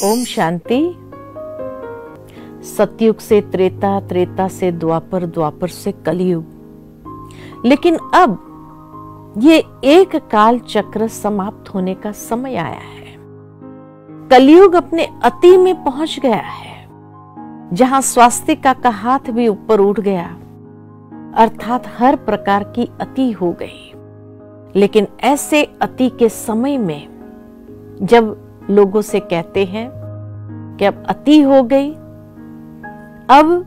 ओम शांति। सतयुग से त्रेता, त्रेता से द्वापर, द्वापर से कलयुग। लेकिन अब ये एक काल चक्र समाप्त होने का समय आया है। कलयुग अपने अति में पहुंच गया है, जहां स्वास्तिका का हाथ भी ऊपर उठ गया, अर्थात हर प्रकार की अति हो गई। लेकिन ऐसे अति के समय में जब लोगों से कहते हैं कि अब अति हो गई, अब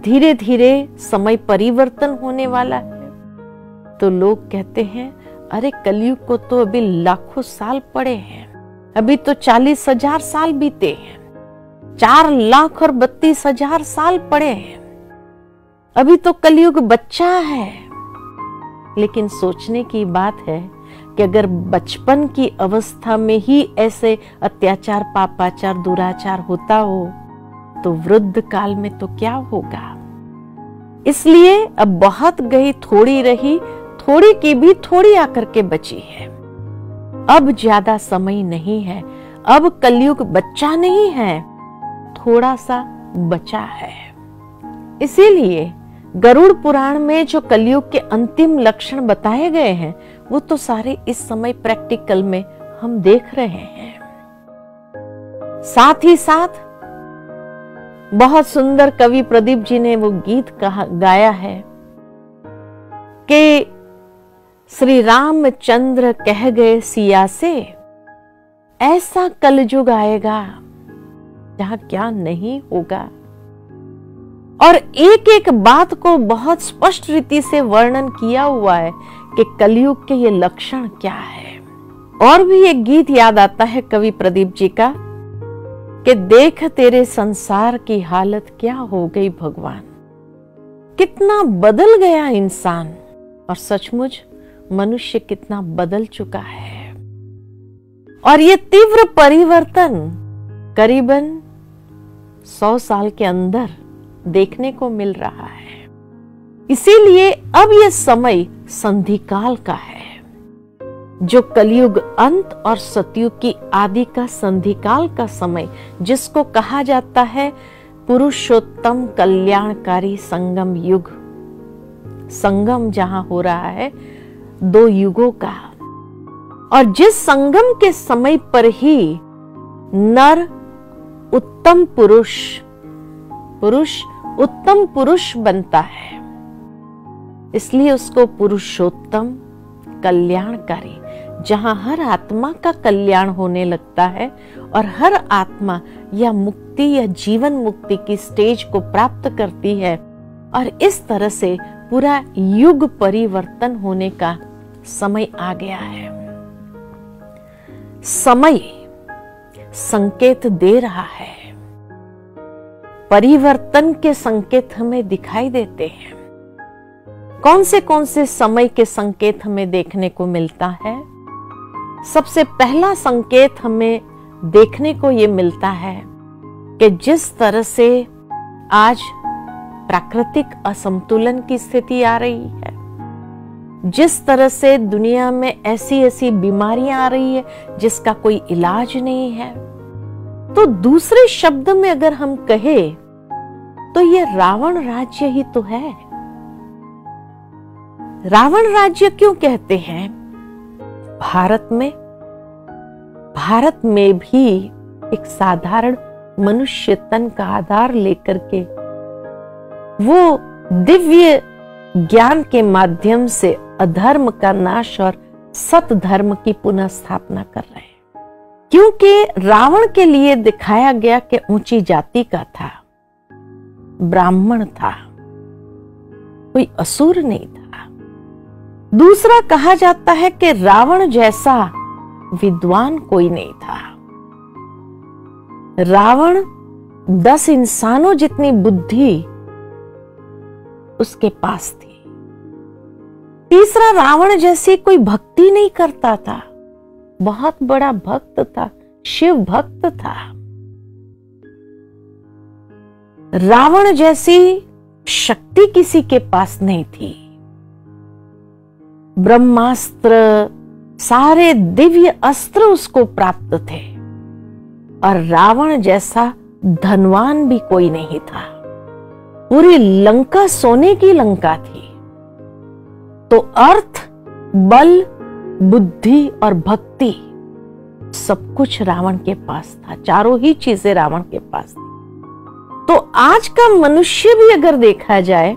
धीरे धीरे समय परिवर्तन होने वाला है, तो लोग कहते हैं अरे कलयुग को तो अभी लाखों साल पड़े हैं, अभी तो 40,000 साल बीते हैं, 4,32,000 साल पड़े हैं, अभी तो कलयुग बच्चा है। लेकिन सोचने की बात है कि अगर बचपन की अवस्था में ही ऐसे अत्याचार, पापाचार, दुराचार होता हो तो वृद्ध काल में तो क्या होगा। इसलिए अब बहुत गई थोड़ी रही, थोड़ी की भी थोड़ी आकर के बची है। अब ज्यादा समय नहीं है, अब कलयुग बच्चा नहीं है, थोड़ा सा बचा है। इसीलिए गरुड़ पुराण में जो कलयुग के अंतिम लक्षण बताए गए हैं वो तो सारे इस समय प्रैक्टिकल में हम देख रहे हैं। साथ ही साथ बहुत सुंदर कवि प्रदीप जी ने वो गीत गाया है कि श्री रामचंद्र कह गए सिया से, ऐसा कलयुग आएगा जहां क्या नहीं होगा। और एक एक बात को बहुत स्पष्ट रीति से वर्णन किया हुआ है कि कलयुग के ये लक्षण क्या है। और भी एक गीत याद आता है कवि प्रदीप जी का कि देख तेरे संसार की हालत क्या हो गई भगवान, कितना बदल गया इंसान। और सचमुच मनुष्य कितना बदल चुका है। और ये तीव्र परिवर्तन करीबन 100 साल के अंदर देखने को मिल रहा है। इसीलिए अब यह समय संधिकाल का है, जो कलयुग अंत और सतयुग की आदि का संधिकाल का समय, जिसको कहा जाता है पुरुषोत्तम कल्याणकारी संगम युग। संगम जहां हो रहा है दो युगों का, और जिस संगम के समय पर ही नर उत्तम पुरुष, पुरुष उत्तम पुरुष बनता है, इसलिए उसको पुरुषोत्तम कल्याणकारी, जहां हर आत्मा का कल्याण होने लगता है और हर आत्मा या मुक्ति या जीवन मुक्ति की स्टेज को प्राप्त करती है। और इस तरह से पूरा युग परिवर्तन होने का समय आ गया है। समय संकेत दे रहा है, परिवर्तन के संकेत हमें दिखाई देते हैं। कौन से समय के संकेत हमें देखने को मिलता है? सबसे पहला संकेत हमें देखने को यह मिलता है कि जिस तरह से आज प्राकृतिक असंतुलन की स्थिति आ रही है, जिस तरह से दुनिया में ऐसी ऐसी बीमारियां आ रही है जिसका कोई इलाज नहीं है, तो दूसरे शब्द में अगर हम कहें तो ये रावण राज्य ही तो है। रावण राज्य क्यों कहते हैं? भारत में भी एक साधारण मनुष्य तन का आधार लेकर के वो दिव्य ज्ञान के माध्यम से अधर्म का नाश और सत धर्म की पुनः स्थापना कर रहे हैं। क्योंकि रावण के लिए दिखाया गया कि ऊंची जाति का था, ब्राह्मण था, कोई असुर नहीं था। दूसरा कहा जाता है कि रावण जैसा विद्वान कोई नहीं था। रावण 10 इंसानों जितनी बुद्धि उसके पास थी। तीसरा, रावण जैसी कोई भक्ति नहीं करता था, बहुत बड़ा भक्त था, शिव भक्त था। रावण जैसी शक्ति किसी के पास नहीं थी। ब्रह्मास्त्र, सारे दिव्य अस्त्र उसको प्राप्त थे, और रावण जैसा धनवान भी कोई नहीं था। पूरी लंका सोने की लंका थी। तो अर्थ, बल, बुद्धि और भक्ति सब कुछ रावण के पास था। चारों ही चीजें रावण के पास थी। तो आज का मनुष्य भी अगर देखा जाए,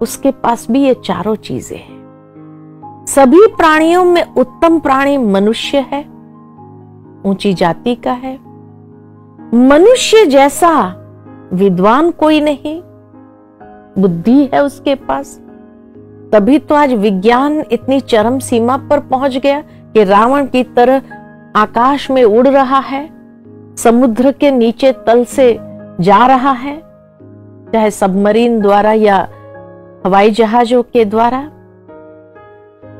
उसके पास भी ये चारों चीजें हैं। सभी प्राणियों में उत्तम प्राणी मनुष्य है, ऊंची जाति का है। मनुष्य जैसा विद्वान कोई नहीं, बुद्धि है उसके पास। तभी तो आज विज्ञान इतनी चरम सीमा पर पहुंच गया कि रावण की तरह आकाश में उड़ रहा है, समुद्र के नीचे तल से जा रहा है, चाहे सबमरीन द्वारा या हवाई जहाजों के द्वारा।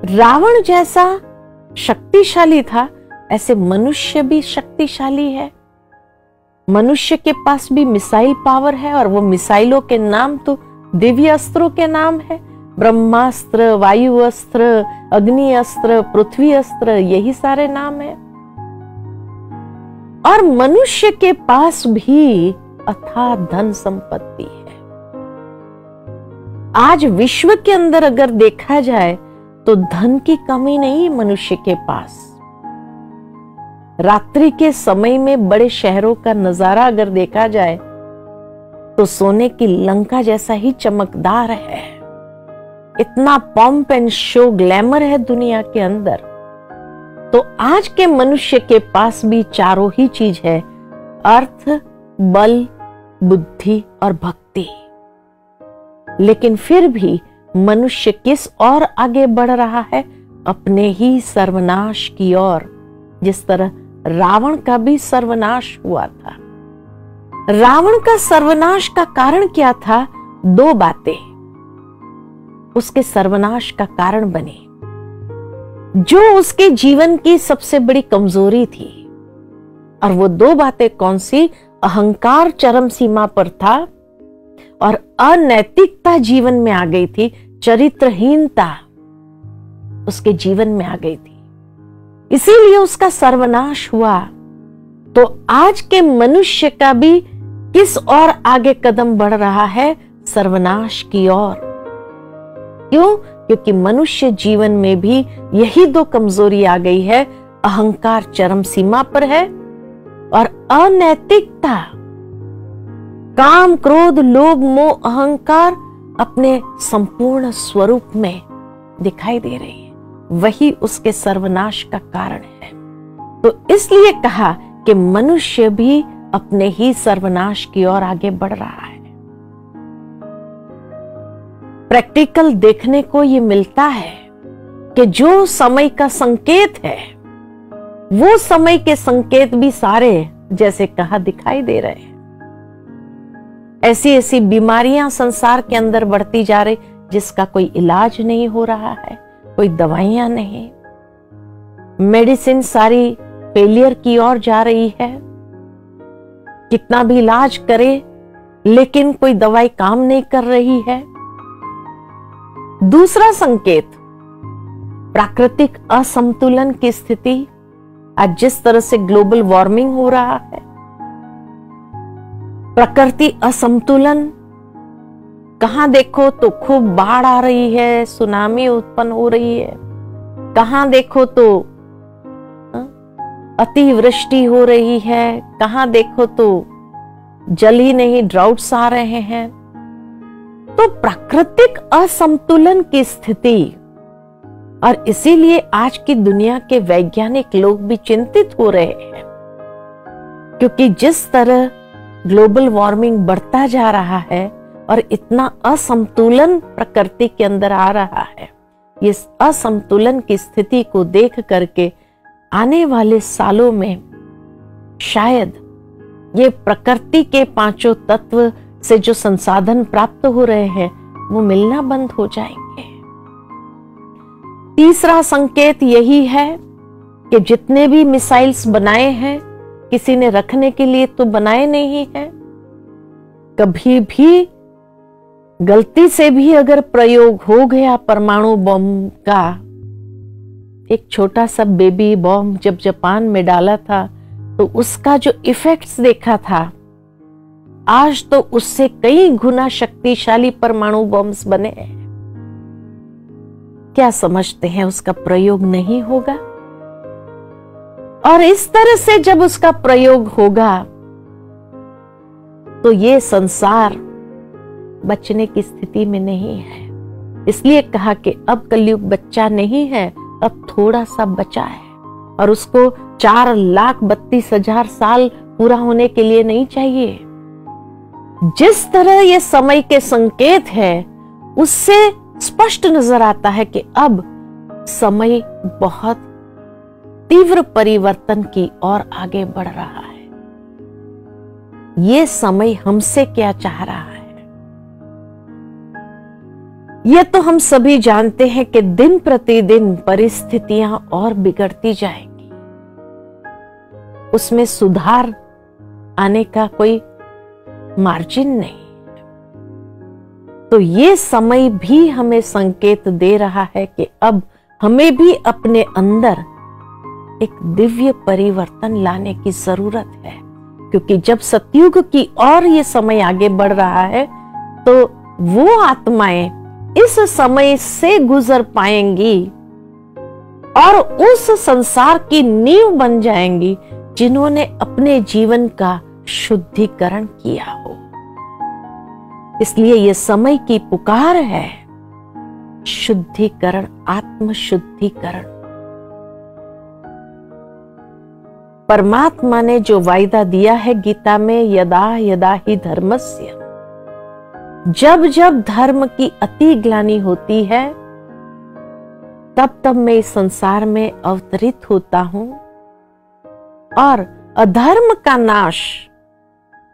रावण जैसा शक्तिशाली था, ऐसे मनुष्य भी शक्तिशाली है। मनुष्य के पास भी मिसाइल पावर है, और वो मिसाइलों के नाम तो दिव्य अस्त्रों के नाम है। ब्रह्मास्त्र, वायु अस्त्र, अग्नि अस्त्र, पृथ्वी अस्त्र, यही सारे नाम है। और मनुष्य के पास भी अथाह धन संपत्ति है। आज विश्व के अंदर अगर देखा जाए तो धन की कमी नहीं मनुष्य के पास। रात्रि के समय में बड़े शहरों का नजारा अगर देखा जाए तो सोने की लंका जैसा ही चमकदार है। इतना पॉम्प एंड शो, ग्लैमर है दुनिया के अंदर। तो आज के मनुष्य के पास भी चारों ही चीज है, अर्थ, बल, बुद्धि और भक्ति। लेकिन फिर भी मनुष्य किस ओर आगे बढ़ रहा है? अपने ही सर्वनाश की ओर। जिस तरह रावण का भी सर्वनाश हुआ था। रावण का सर्वनाश का कारण क्या था? दो बातें उसके सर्वनाश का कारण बनी, जो उसके जीवन की सबसे बड़ी कमजोरी थी। और वो दो बातें कौन सी? अहंकार चरम सीमा पर था और अनैतिकता जीवन में आ गई थी। चरित्रहीनता उसके जीवन में आ गई थी, इसीलिए उसका सर्वनाश हुआ। तो आज के मनुष्य का भी किस ओर आगे कदम बढ़ रहा है? सर्वनाश की ओर। क्यों? क्योंकि मनुष्य जीवन में भी यही दो कमजोरी आ गई है। अहंकार चरम सीमा पर है और अनैतिकता, काम, क्रोध, लोभ, मोह, अहंकार अपने संपूर्ण स्वरूप में दिखाई दे रही है। वही उसके सर्वनाश का कारण है। तो इसलिए कहा कि मनुष्य भी अपने ही सर्वनाश की ओर आगे बढ़ रहा है। प्रैक्टिकल देखने को ये मिलता है कि जो समय का संकेत है, वो समय के संकेत भी सारे जैसे कहा दिखाई दे रहे हैं। ऐसी ऐसी बीमारियां संसार के अंदर बढ़ती जा रही, जिसका कोई इलाज नहीं हो रहा है, कोई दवाइयां नहीं। मेडिसिन सारी फेलियर की ओर जा रही है। कितना भी इलाज करे लेकिन कोई दवाई काम नहीं कर रही है। दूसरा संकेत, प्राकृतिक असंतुलन की स्थिति। आज जिस तरह से ग्लोबल वार्मिंग हो रहा है, प्रकृति असंतुलन, कहां देखो तो खूब बाढ़ आ रही है, सुनामी उत्पन्न हो रही है, कहां देखो तो अतिवृष्टि हो रही है, कहां देखो तो जल ही नहीं, ड्राउट्स आ रहे हैं। तो प्राकृतिक असंतुलन की स्थिति, और इसीलिए आज की दुनिया के वैज्ञानिक लोग भी चिंतित हो रहे हैं, क्योंकि जिस तरह ग्लोबल वार्मिंग बढ़ता जा रहा है और इतना असंतुलन प्रकृति के अंदर आ रहा है, इस असंतुलन की स्थिति को देख करके आने वाले सालों में शायद ये प्रकृति के पांचों तत्व से जो संसाधन प्राप्त हो रहे हैं वो मिलना बंद हो जाएंगे। तीसरा संकेत यही है कि जितने भी मिसाइल्स बनाए हैं, किसी ने रखने के लिए तो बनाए नहीं है। कभी भी गलती से भी अगर प्रयोग हो गया परमाणु बम का, एक छोटा सा बेबी बॉम्ब जब जापान में डाला था तो उसका जो इफेक्ट्स देखा था, आज तो उससे कई गुना शक्तिशाली परमाणु बॉम्ब्स बने हैं। क्या समझते हैं उसका प्रयोग नहीं होगा? और इस तरह से जब उसका प्रयोग होगा तो ये संसार बचने की स्थिति में नहीं है। इसलिए कहा कि अब कलयुग बच्चा नहीं है, अब थोड़ा सा बचा है, और उसको 4,32,000 साल पूरा होने के लिए नहीं चाहिए। जिस तरह ये समय के संकेत है उससे स्पष्ट नजर आता है कि अब समय बहुत तीव्र परिवर्तन की ओर आगे बढ़ रहा है। ये समय हमसे क्या चाह रहा है? ये तो हम सभी जानते हैं कि दिन प्रतिदिन परिस्थितियां और बिगड़ती जाएंगी, उसमें सुधार आने का कोई मार्जिन नहीं। तो ये समय भी हमें संकेत दे रहा है कि अब हमें भी अपने अंदर एक दिव्य परिवर्तन लाने की जरूरत है, क्योंकि जब सतयुग की ओर ये समय आगे बढ़ रहा है तो वो आत्माएं इस समय से गुजर पाएंगी और उस संसार की नींव बन जाएंगी जिन्होंने अपने जीवन का शुद्धिकरण किया हो। इसलिए यह समय की पुकार है, शुद्धिकरण, आत्मशुद्धिकरण। परमात्मा ने जो वायदा दिया है गीता में, यदा यदा ही धर्मस्य, जब जब धर्म की अति ग्लानि होती है तब तब मैं इस संसार में अवतरित होता हूं और अधर्म का नाश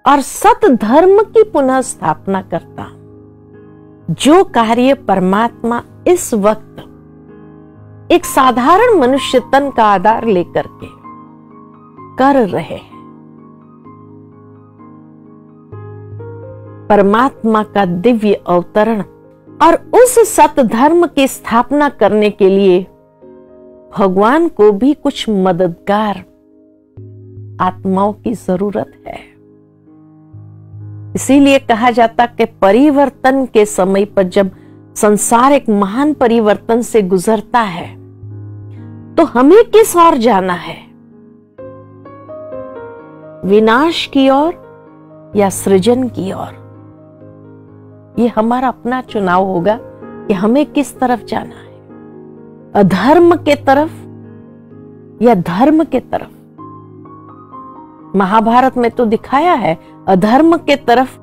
और सत धर्म की पुनः स्थापना करता हूं। जो कार्य परमात्मा इस वक्त एक साधारण मनुष्य तन का आधार लेकर के कर रहे हैं, परमात्मा का दिव्य अवतरण और उस सत धर्म की स्थापना करने के लिए भगवान को भी कुछ मददगार आत्माओं की जरूरत है। इसीलिए कहा जाता कि परिवर्तन के समय पर जब संसार एक महान परिवर्तन से गुजरता है तो हमें किस ओर जाना है? विनाश की ओर या सृजन की ओर? ये हमारा अपना चुनाव होगा कि हमें किस तरफ जाना है, अधर्म के तरफ या धर्म के तरफ। महाभारत में तो दिखाया है अधर्म के तरफ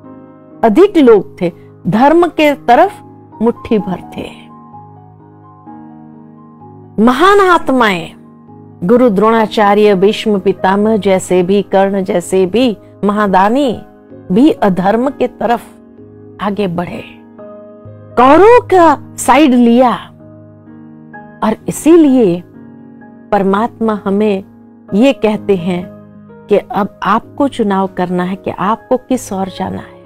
अधिक लोग थे, धर्म के तरफ मुट्ठी भर थे। महान आत्माएं गुरु द्रोणाचार्य, भीष्म पितामह जैसे भी, कर्ण जैसे भी महादानी भी अधर्म के तरफ आगे बढ़े, कौरवों का साइड लिया। और इसीलिए परमात्मा हमें ये कहते हैं कि अब आपको चुनाव करना है कि आपको किस ओर जाना है।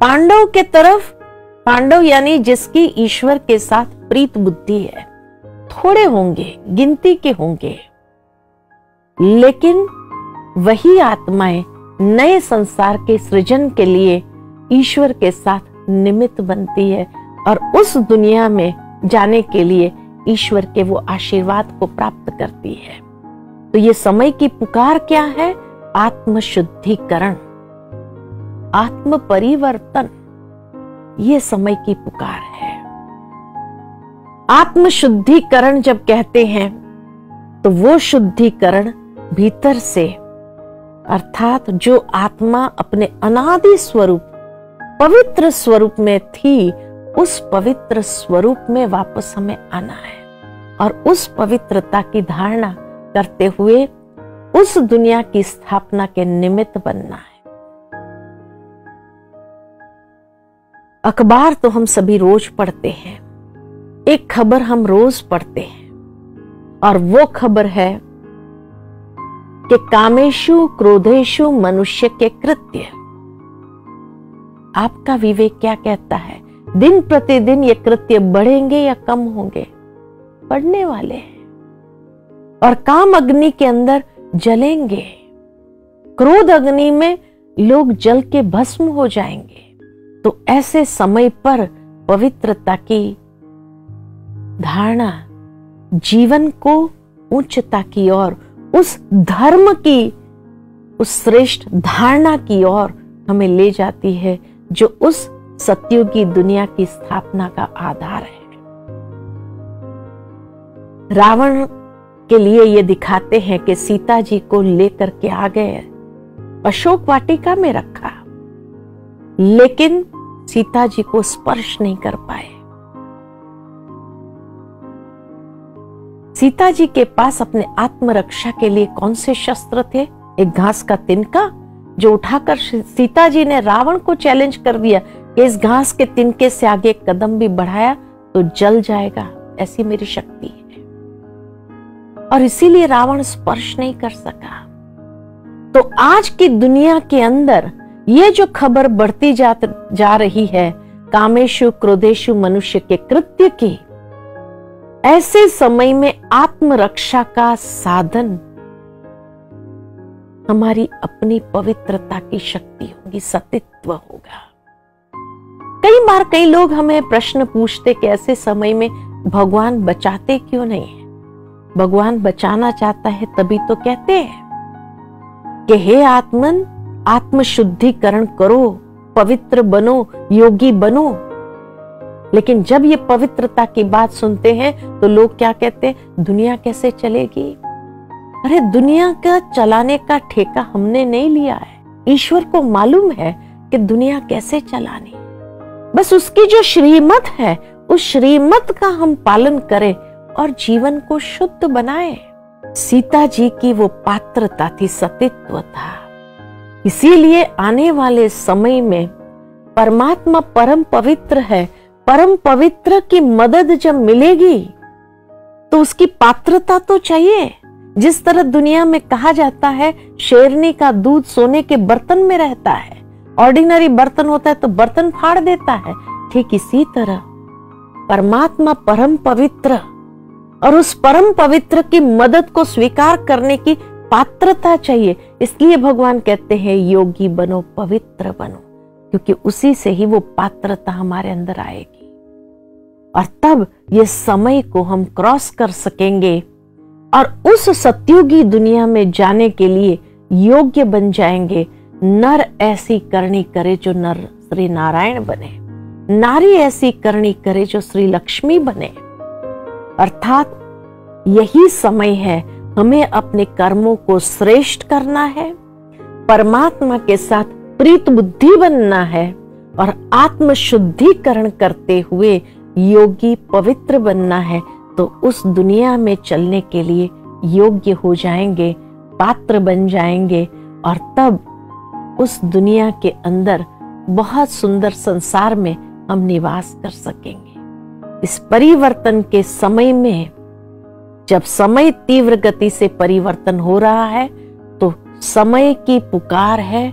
पांडव के तरफ, पांडव यानी जिसकी ईश्वर के साथ प्रीत बुद्धि है, थोड़े होंगे, गिनती के होंगे, लेकिन वही आत्माएं नए संसार के सृजन के लिए ईश्वर के साथ निमित्त बनती है और उस दुनिया में जाने के लिए ईश्वर के वो आशीर्वाद को प्राप्त करती है। तो ये समय की पुकार क्या है? आत्मशुद्धिकरण, आत्म परिवर्तन, ये समय की पुकार है। आत्मशुद्धिकरण जब कहते हैं तो वो शुद्धिकरण भीतर से, अर्थात जो आत्मा अपने अनादि स्वरूप, पवित्र स्वरूप में थी, उस पवित्र स्वरूप में वापस हमें आना है और उस पवित्रता की धारणा करते हुए उस दुनिया की स्थापना के निमित्त बनना है। अखबार तो हम सभी रोज पढ़ते हैं, एक खबर हम रोज पढ़ते हैं और वो खबर है कि कामेशु क्रोधेशु मनुष्य के कृत्य। आपका विवेक क्या कहता है? दिन प्रतिदिन ये कृत्य बढ़ेंगे या कम होंगे? बढ़ने वाले हैं। और काम अग्नि के अंदर जलेंगे, क्रोध अग्नि में लोग जल के भस्म हो जाएंगे। तो ऐसे समय पर पवित्रता की धारणा जीवन को उच्चता की ओर, उस धर्म की, उस श्रेष्ठ धारणा की ओर हमें ले जाती है जो उस सतयुगी दुनिया की स्थापना का आधार है। रावण के लिए ये दिखाते हैं कि सीता जी को लेकर के आ गए, अशोक वाटिका में रखा, लेकिन सीता जी को स्पर्श नहीं कर पाए। सीता जी के पास अपने आत्मरक्षा के लिए कौन से शस्त्र थे? एक घास का तिनका जो उठाकर सीता जी ने रावण को चैलेंज कर दिया कि इस घास के तिनके से आगे एक कदम भी बढ़ाया तो जल जाएगा, ऐसी मेरी शक्ति है। और इसीलिए रावण स्पर्श नहीं कर सका। तो आज की दुनिया के अंदर ये जो खबर बढ़ती जा रही है कामेशु क्रोधेशु मनुष्य के कृत्य की, ऐसे समय में आत्मरक्षा का साधन हमारी अपनी पवित्रता की शक्ति होगी, सतीत्व होगा। कई बार कई लोग हमें प्रश्न पूछते कि ऐसे समय में भगवान बचाते क्यों नहीं है? भगवान बचाना चाहता है तभी तो कहते हैं कि हे आत्मन, आत्मशुद्धिकरण करो, पवित्र बनो, योगी बनो। लेकिन जब ये पवित्रता की बात सुनते हैं तो लोग क्या कहते हैं? दुनिया कैसे चलेगी? अरे दुनिया का चलाने का ठेका हमने नहीं लिया है। ईश्वर को मालूम है कि दुनिया कैसे चलानी। बस उसकी जो श्रीमत है उस श्रीमत का हम पालन करें और जीवन को शुद्ध बनाएं। सीता जी की वो पात्रता थी, सतीत्व था। इसीलिए आने वाले समय में परमात्मा परम पवित्र है। परम पवित्र की मदद जब मिलेगी तो उसकी पात्रता तो चाहिए। जिस तरह दुनिया में कहा जाता है शेरनी का दूध सोने के बर्तन में रहता है, ऑर्डिनरी बर्तन होता है तो बर्तन फाड़ देता है, ठीक इसी तरह परमात्मा परम पवित्र और उस परम पवित्र की मदद को स्वीकार करने की पात्रता चाहिए। इसलिए भगवान कहते हैं योगी बनो, पवित्र बनो, क्योंकि उसी से ही वो पात्रता हमारे अंदर आएगी और तब ये समय को हम क्रॉस कर सकेंगे और उस सतयुगी दुनिया में जाने के लिए योग्य बन जाएंगे। नर ऐसी करनी करे जो नर श्री नारायण बने, नारी ऐसी करनी करे जो श्री लक्ष्मी बने। अर्थात यही समय है हमें अपने कर्मों को श्रेष्ठ करना है, परमात्मा के साथ प्रीत बुद्धि बनना है और आत्मशुद्धिकरण करते हुए योगी पवित्र बनना है। तो उस दुनिया में चलने के लिए योग्य हो जाएंगे, पात्र बन जाएंगे और तब उस दुनिया के अंदर बहुत सुंदर संसार में हम निवास कर सकेंगे। इस परिवर्तन के समय में जब समय तीव्र गति से परिवर्तन हो रहा है तो समय की पुकार है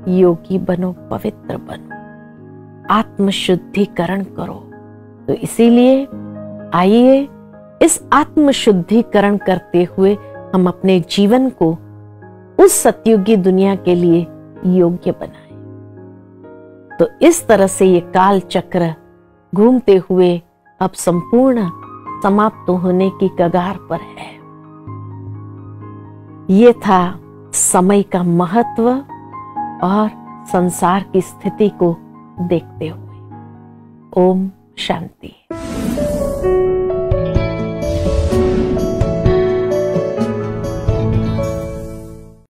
योगी बनो, पवित्र बनो, आत्मशुद्धिकरण करो। तो इसीलिए आइए इस आत्मशुद्धिकरण करते हुए हम अपने जीवन को उस सतयुगी दुनिया के लिए योग्य बनाएं। तो इस तरह से ये काल चक्र घूमते हुए अब संपूर्ण समाप्त होने की कगार पर है। ये था समय का महत्व और संसार की स्थिति को देखते हुए। ओम शांति।